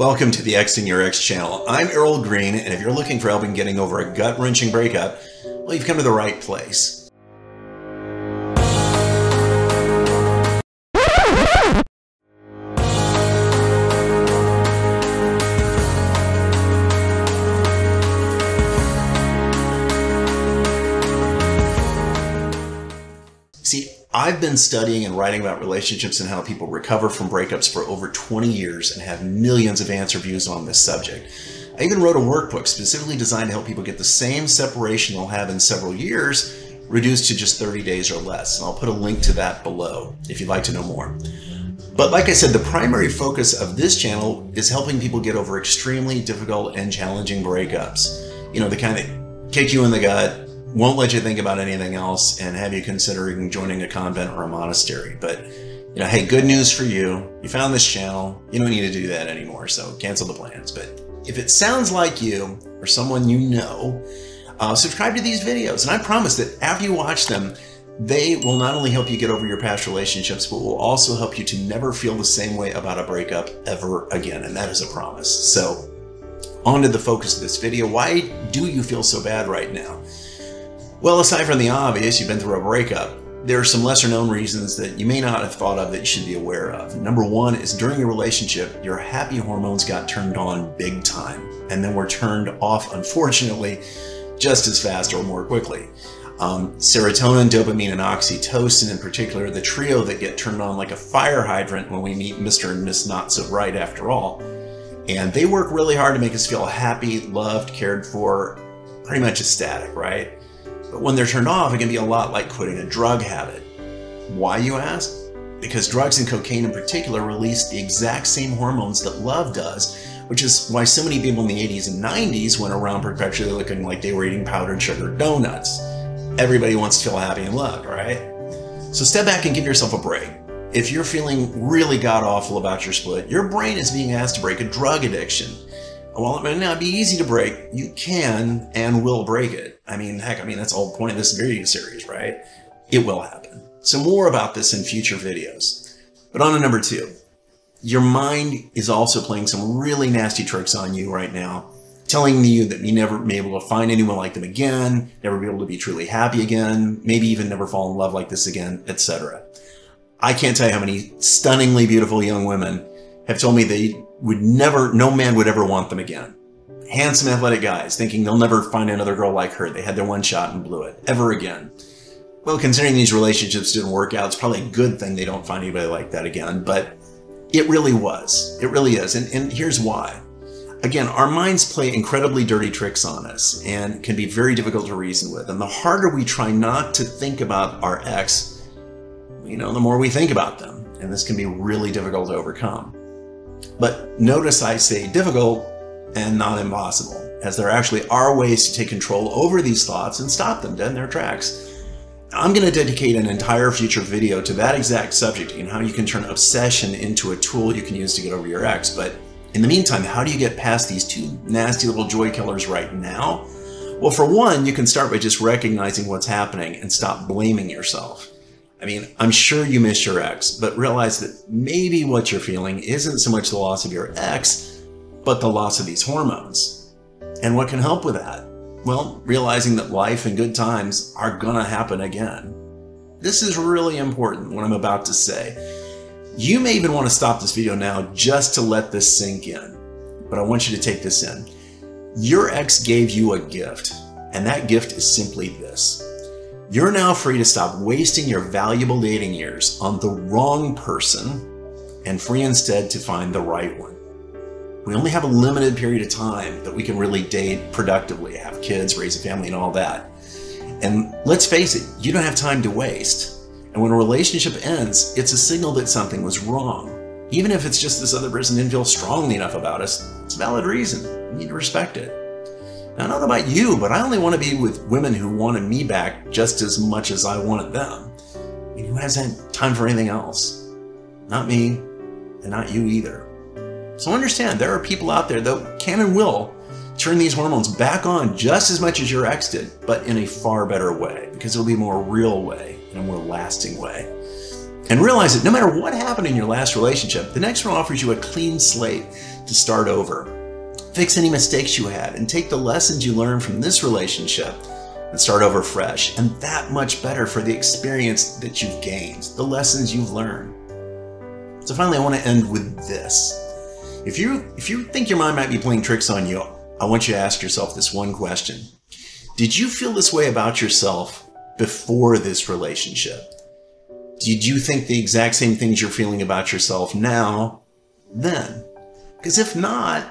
Welcome to the Xing Your Ex channel. I'm Errol Greene, and if you're looking for help in getting over a gut-wrenching breakup, well, you've come to the right place. See, I've been studying and writing about relationships and how people recover from breakups for over 20 years and have millions of answer views on this subject. I even wrote a workbook specifically designed to help people get the same separation they'll have in several years reduced to just 30 days or less. And I'll put a link to that below if you'd like to know more. But like I said, the primary focus of this channel is helping people get over extremely difficult and challenging breakups. You know, the kind that kick you in the gut, won't let you think about anything else, and have you considering joining a convent or a monastery. But, you know, hey, good news for you. You found this channel. You don't need to do that anymore, so cancel the plans. But if it sounds like you or someone you know, subscribe to these videos. And I promise that after you watch them, they will not only help you get over your past relationships, but will also help you to never feel the same way about a breakup ever again. And that is a promise. So on to the focus of this video. Why do you feel so bad right now? Well, aside from the obvious, you've been through a breakup, there are some lesser known reasons that you may not have thought of that you should be aware of. Number one is during your relationship, your happy hormones got turned on big time, and then were turned off, unfortunately, just as fast or more quickly. Serotonin, dopamine, and oxytocin in particular, the trio that get turned on like a fire hydrant when we meet Mr. and Miss Not So Bright after all. And they work really hard to make us feel happy, loved, cared for, pretty much ecstatic, right? But when they're turned off, it can be a lot like quitting a drug habit. Why, you ask? Because drugs and cocaine in particular release the exact same hormones that love does, which is why so many people in the 80s and 90s went around perpetually looking like they were eating powdered sugar donuts. Everybody wants to feel happy and loved, right? So step back and give yourself a break. If you're feeling really god-awful about your split, your brain is being asked to break a drug addiction. While it may not be easy to break, you can and will break it. I mean, heck, that's the whole point of this video series, right? It will happen. So more about this in future videos. But on to number two. Your mind is also playing some really nasty tricks on you right now, telling you that you never be able to find anyone like them again, never be able to be truly happy again, maybe even never fall in love like this again, etc. I can't tell you how many stunningly beautiful young women have told me they would never, no man would ever want them again. Handsome, athletic guys thinking they'll never find another girl like her. They had their one shot and blew it, ever again. Well, considering these relationships didn't work out, it's probably a good thing they don't find anybody like that again, but it really was. It really is, and here's why. Again, our minds play incredibly dirty tricks on us and can be very difficult to reason with. And the harder we try not to think about our ex, the more we think about them. And this can be really difficult to overcome. But notice I say difficult and not impossible, as there actually are ways to take control over these thoughts and stop them dead in their tracks. I'm going to dedicate an entire future video to that exact subject and how you can turn obsession into a tool you can use to get over your ex. But in the meantime, how do you get past these two nasty little joy killers right now? Well, for one, you can start by just recognizing what's happening and stop blaming yourself. I'm sure you miss your ex, but realize that maybe what you're feeling isn't so much the loss of your ex, but the loss of these hormones. And what can help with that? Well, realizing that life and good times are gonna happen again. This is really important, what I'm about to say. You may even want to stop this video now just to let this sink in, but I want you to take this in. Your ex gave you a gift, and that gift is simply this. You're now free to stop wasting your valuable dating years on the wrong person and free instead to find the right one. We only have a limited period of time that we can really date productively, have kids, raise a family, and all that. And let's face it, you don't have time to waste. And when a relationship ends, it's a signal that something was wrong. Even if it's just this other person didn't feel strongly enough about us, it's a valid reason. You need to respect it. Now, I don't know about you, but I only want to be with women who wanted me back just as much as I wanted them. Who hasn't time for anything else? Not me, and not you either. So understand, there are people out there that can and will turn these hormones back on just as much as your ex did, but in a far better way, because it'll be a more real way and a more lasting way. And realize that no matter what happened in your last relationship, the next one offers you a clean slate to start over. Fix any mistakes you had and take the lessons you learned from this relationship and start over fresh, and that much better for the experience that you've gained, the lessons you've learned. So finally, I want to end with this. If you think your mind might be playing tricks on you, I want you to ask yourself this one question. Did you feel this way about yourself before this relationship? Did you think the exact same things you're feeling about yourself now, then? Because if not,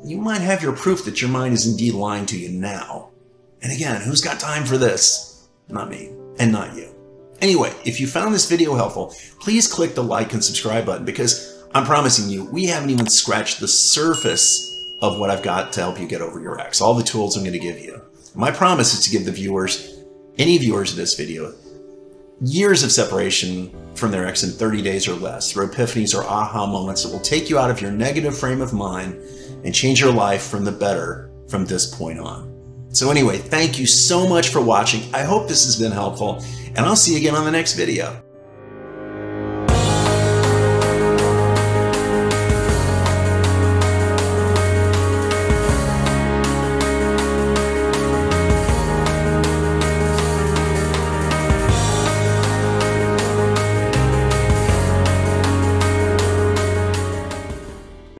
you might have your proof that your mind is indeed lying to you now. And again, who's got time for this? Not me, and not you. Anyway, if you found this video helpful, please click the like and subscribe button, because I'm promising you, we haven't even scratched the surface of what I've got to help you get over your ex. All the tools I'm going to give you. My promise is to give the viewers, any viewers of this video, years of separation from their ex in 30 days or less through epiphanies or aha moments that will take you out of your negative frame of mind and change your life from the better from this point on. So anyway, thank you so much for watching. I hope this has been helpful, and I'll see you again on the next video.